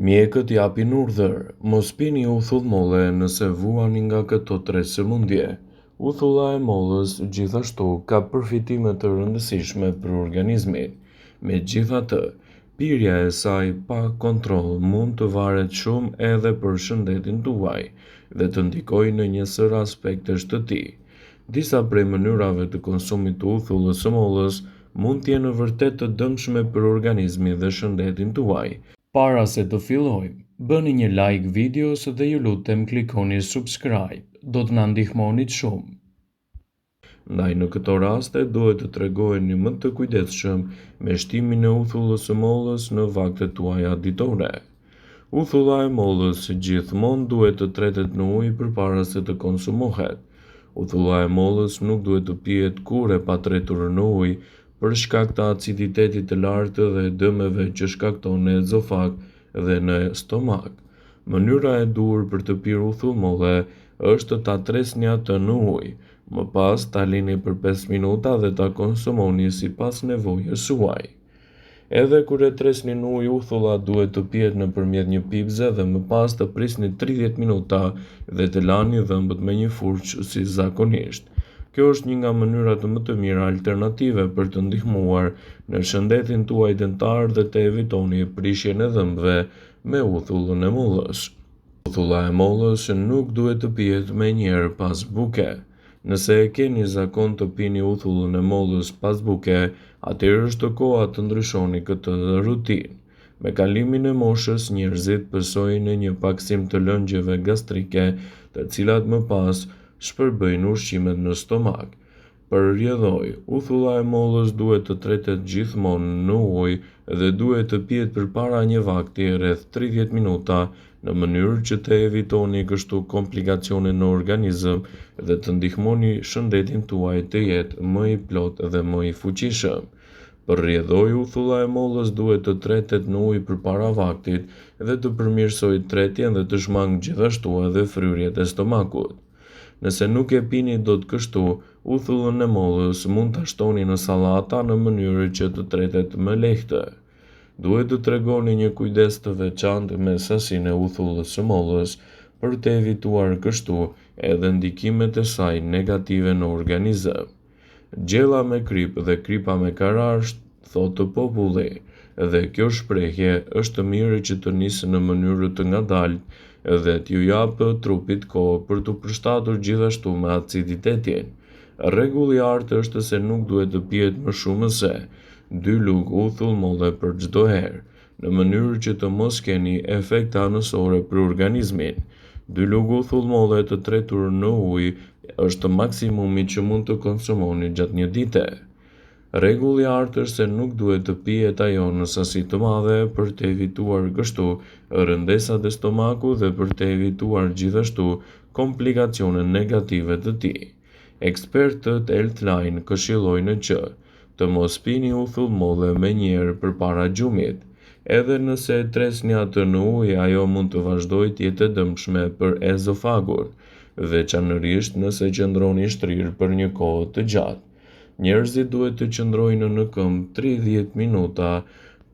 Mjekët japin urdhër, mos pini uthull molle nëse vuani nga këto 3 sëmundje. Uthulla e mollës gjithashtu ka përfitime të rëndësishme për organizmin. Megjithatë, pirja e saj pa kontroll mund të varet shumë edhe për shëndetin tuaj dhe të ndikojë në një sër aspektesh të tij. Disa prej mënyrave të konsumit të uthullës së mollës mund të jenë vërtet të dëmshme për organizmin dhe shëndetin tuaj. Para se të fillojmë, bëni një like videos dhe ju lutem klikoni subscribe, do të na ndihmonit shumë. Ndaj në këto raste duhet të tregoheni më të kujdesshëm me shtimin e uthullës së mollës në vaktet tuaja ditore. Uthulla e mollës gjithmonë duhet të tretet në ujë përpara se të konsumohet. Uthulla e mollës nuk duhet të pihet kurrë pa tretur në ujë për shkak të aciditetit të lartë dhe dëmeve që shkakton në ezofag dhe në stomak. Mënyra e duhur për të pirë uthull molle është ta tresni atë në ujë, më pas ta lini për 5 minuta dhe ta konsumoni sipas nevojës suaj. Edhe kur e tresni në ujë, uthulla duhet të pihet nëpërmjet një pipze dhe më pas të prisni 30 minuta dhe të lani dhëmbët me një furçë si zakonisht. Kjo është një nga mënyrat më të mira alternative për të ndihmuar në shëndetin tuaj dentar dhe të evitoni prishjen e dhëmbëve me uthullën e mollës. Uthulla e mollës nuk duhet të pihet menjëherë pas buke. Nëse e keni zakon të pini uthullën e mollës pas buke, atëherë është koha të ndryshoni këtë rutinë. Me kalimin e moshës, njerëzit pësojnë një paksim të lëngjeve gastrike, të cilat më pas shpërbëjnë ushqimet në stomak. Për rrjedhoj, uthulla e mollës duhet të tretet gjithmonë në ujë dhe duhet të pihet përpara një vakti rreth 30 minuta në mënyrë që të evitoni kështu komplikacione në organizëm dhe të ndihmoni shëndetin tuaj të jetë më i plotë dhe më i fuqishëm. Për rrjedhoj, uthulla e mollës duhet të tretet në ujë përpara vaktit dhe të përmirësojë tretjen dhe të shmangë gjithashtu edhe fryrjet e stomakut. Nëse nuk e pini dot kështu, uthullën e mollës mund ta shtoni në sallata në mënyrë që të tretet më lehtë. Duhet të tregoni një kujdes të veçantë me sasinë e uthullës së mollës për të evituar kështu edhe ndikimet e saj negative në organizëm. Gjella me krip dhe kripa me karar, thotë populli, dhe kjo shprehje është mirë që të nisë në mënyrë të ngadaltë dhe t'ju japë trupit kohë për të përshtatur gjithashtu me aciditetin. Rregulli i artë është se nuk duhet të pihet më shumë se 2 lugë uthull molle për çdo herë, në mënyrë që të mos keni efekte anësore për organizmin. 2 lugë uthull molle të tretur në ujë është maksimumi që mund të konsumoni gjatë një dite. Rregulli i artë është se nuk duhet të pihet ajo në sasi të madhe për të evituar kështu rëndesat e stomakut dhe për të evituar gjithashtu komplikacione negative të tij. Ekspertët Healthline këshillojnë që të mos pini uthull molle menjëherë përpara gjumit. Edhe nëse e tresni atë në ujë, ajo mund të vazhdojë të jetë e dëmshme për ezofagun, veçanërisht nëse qëndroni shtrirë për një kohë të gjatë. Njerëzit duhet të qëndrojnë në këmbë 30 minuta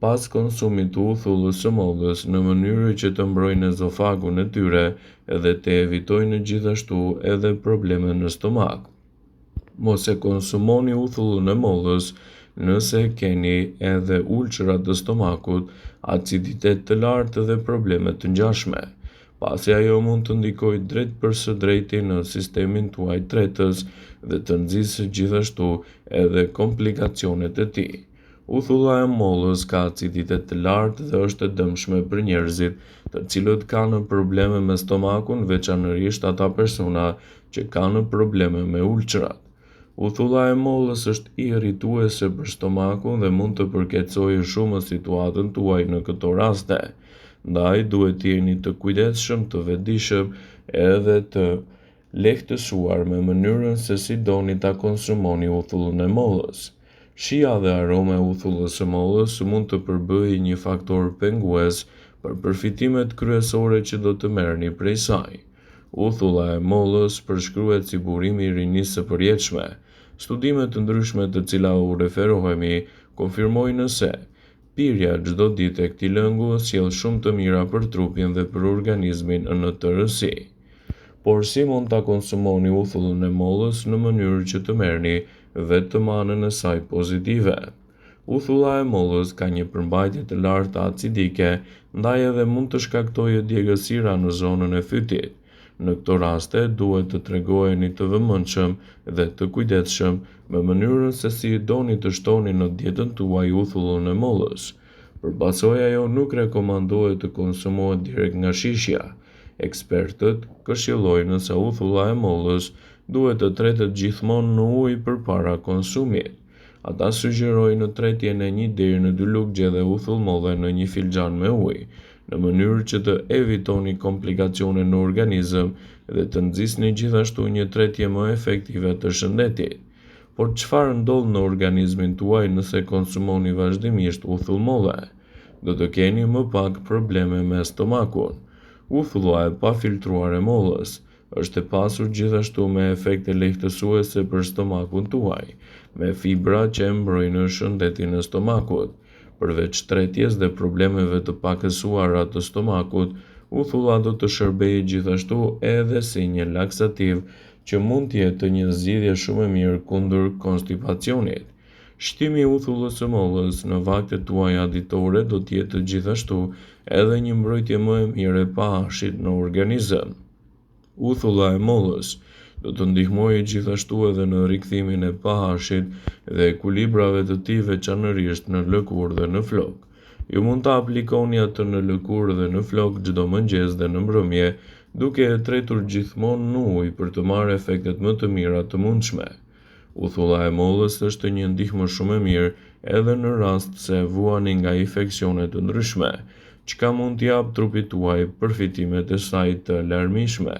pas konsumit të uthullës së mollës në mënyrë që të mbrojnë ezofagun e tyre dhe të evitojnë gjithashtu edhe probleme në stomak. Mos e konsumoni uthullën e mollës nëse keni edhe ulçra të stomakut, aciditet të lartë dhe probleme të ngjashme, pasi ajo mund të ndikojë drejt për së drejti në sistemin tuaj tretës dhe të nxjisë gjithashtu edhe komplikacionet e tij. Uthulla e mollës ka aciditet të lartë dhe është e dëmshme për njerëzit të cilët kanë probleme me stomakun, veçanërisht ata persona që kanë probleme me ulçrat. Uthulla e mollës është irrituese për stomakun dhe mund të përkeçojë shumë situatën tuaj në këto raste. Ndaj duhet të jeni të kujdesshëm, të vetëdijshëm edhe të lehtësuar me mënyrën se si doni ta konsumoni uthullën e mollës. Shija dhe aroma e uthullës së mollës mund të përbëjë një faktor pengues për përfitimet kryesore që do të merrni prej saj. Uthulla e mollës përshkruhet si burimi i rinisë së përjetshme. Studime të ndryshme të cilat u referohemi konfirmojnë se Pirja çdo ditë e këtij lëngu sjell shumë të mira për trupin dhe për organizmin në tërësi. Por si mund ta konsumoni uthullin e mollës në mënyrë që të merrni vetëm anën e saj pozitive? Uthulla e mollës ka një përmbajtje të lartë acidike, ndaj edhe mund të shkaktojë djegësira në zonën e fytit. Në këto raste duhet të tregoheni të vëmendshëm dhe të kujdesshëm me mënyrën se si doni të shtoni në dietën tuaj uthullin e mollës. Përballsoj ajo nuk rekomandohet të konsumohet direkt nga shishja. Ekspertët këshillojnë se uthulla e mollës duhet të tretet gjithmonë në ujë përpara konsumit. Ata sugjerojnë tretjen e 1 deri në 2 lugje dhe uthull molle në një filxhan me ujë, në mënyrë që të evitoni komplikacione në organizëm dhe të nxisni gjithashtu një tretje më efektive të shëndetit. Por çfarë ndodh në organizmin tuaj nëse konsumoni vazhdimisht uthull molle? Do të keni më pak probleme me stomakun. Uthulla e pafiltruar e mollës është e pasur gjithashtu me efekte lehtësuese për stomakun tuaj, me fibra që e mbrojnë shëndetin e stomakut. Përveç tretjes dhe problemeve të pakësuara të stomakut, uthulla do të shërbejë gjithashtu edhe si një laksativ që mund të jetë një zgjidhje shumë e mirë kundër konstipacionit. Shtimi i uthullës së mollës në vaktet tuaja ditore do të jetë gjithashtu edhe një mbrojtje më e mirë e pahashit në organizëm. Uthulla e mollës do të ndihmojë gjithashtu edhe në rikthimin e pahashit dhe ekuilibrave të tij veçanërisht në lëkurë dhe në flok. Ju mund ta aplikoni atë në lëkurë dhe në flok çdo mëngjes dhe në mbrëmje, duke e tretur gjithmonë në ujë për të marrë efektet më të mira të mundshme. Uthulla e mollës është një ndihmë shumë e mirë edhe në rast se vuani nga infeksione të ndryshme, çka mund t'i jap trupit tuaj përfitimet e saj të larmishme.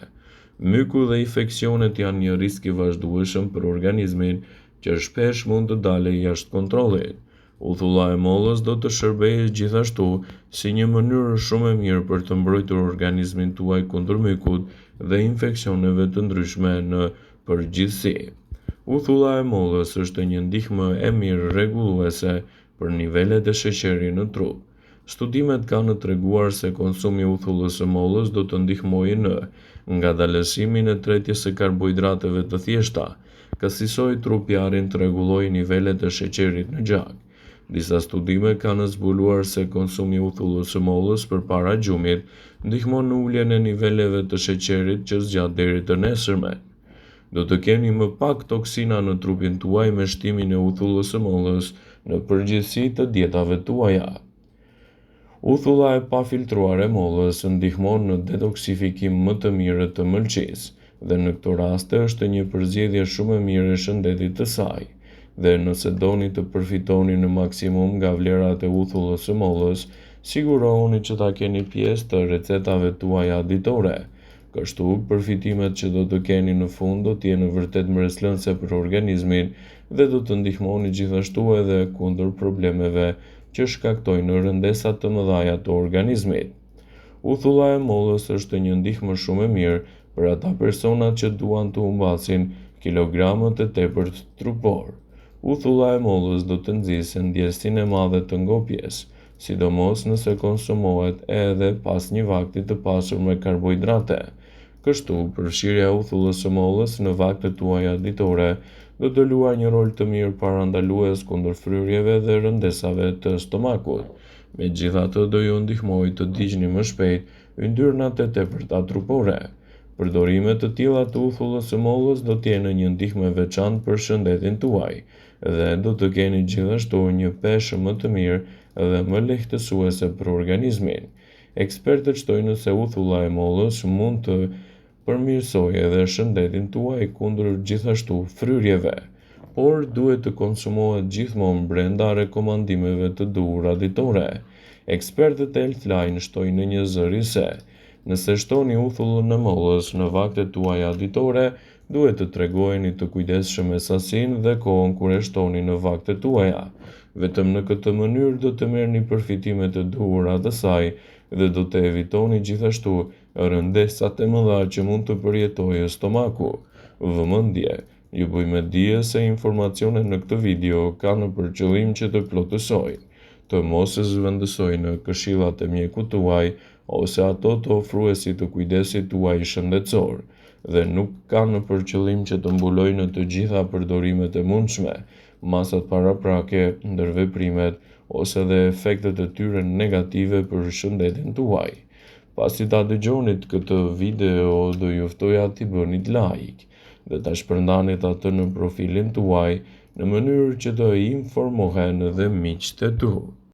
Myku dhe infeksionet janë një risk i vazhdueshëm për organizmin që shpesh mund të dalë jashtë kontrollit. Uthulla e mollës do të shërbejë gjithashtu si një mënyrë shumë e mirë për të mbrojtur organizmin tuaj kundër mykut dhe infeksioneve të ndryshme në përgjithësi. Uthulla e mollës është një ndihmë e mirë rregulluese për nivelet e sheqerit në trup. Studimet kanë treguar se konsumi i uthullës së mollës do të ndihmojë në ngadalësimin e tretjes së karbohidrateve të thjeshta, kësaj trupi arrin të rregullojë nivelet e sheqerit në gjak. Disa studime kanë zbuluar se konsumi i uthullës së mollës përpara gjumit ndihmon në uljen e niveleve të sheqerit që zgjat deri të nesërmen. Do të keni më pak toksina në trupin tuaj me shtimin e uthullës së mollës në përgjithësi të dietave tuaja. Uthulla e pafiltruar e mollës ndihmon në detoksifikim më të mirë të mëlçisë dhe në këto raste është një përzgjedhje shumë e mirë e shëndetit të saj. Dhe nëse doni të përfitoni në maksimum nga vlerat e uthullës së mollës, sigurohuni që ta keni pjesë të recetave tuaja ditore. Kështu, përfitimet që do të keni në fund do të jenë vërtet mbreslënse për organizmin dhe do të ndihmoni gjithashtu edhe kundër problemeve që shkaktojnë rëndesa të mëdha të organizmit. Uthulla e mollës është një ndihmë shumë e mirë për ata personat që duan të humbasin kilogramët e tepërt trupor. Uthulla e mollës do të nxjisë ndjesinë e madhe të ngopjes, sidomos nëse konsumohet edhe pas një vakti të pasur me karbohidrate. Kështu, përfshirja e uthullës së mollës në vaktet tuaja ditore do të luajë një rol të mirë parandalues kundër fryrjeve dhe rëndesave të stomakut. Megjithatë, do ju ndihmojë të ndiqni më shpejt yndyrnat e tepërta trupore. Përdorimet të tilla të uthullës së mollës do të jenë një ndihmë e veçantë për shëndetin tuaj dhe do të keni gjithashtu një peshë më të mirë dhe më lehtësuese për organizmin. Ekspertët shtojnë se uthulla e mollës mund të përmirësojë edhe shëndetin tuaj kundër gjithashtu fryrjeve, por duhet të konsumohet gjithmonë brenda rekomandimeve të duhura ditore. Ekspertët e Healthline shtojnë një zëri se nëse shtoni uthullën e mollës në vaktet tuaja ditore, duhet të tregoheni të kujdesshëm me sasinë dhe kohën kur e shtoni në vaktet tuaja. Vetëm në këtë mënyrë do të merrni përfitimet e duhura të saj dhe do të evitoni gjithashtu rëndesat e mëdha që mund të përjetojë stomaku. Vëmendje, ju bëj me dije se informacionet në këtë video kanë për qëllim që të plotësojnë, të mos e zhvendësoj në këshillat e mjekut tuaj ose ato të ofruesit të kujdesit tuaj shëndetësor, dhe nuk kanë për qëllim që të mbulojnë në të gjitha përdorimet e mundshme masat paraprake, ndërveprimet ose dhe efektet e tyre negative për shëndetin tuaj. Pasi ta dëgjonit këtë video, do ju ftoja t'i bënit like dhe ta shpërndanit atë në profilin tuaj në mënyrë që të informohen edhe miqtë e tu.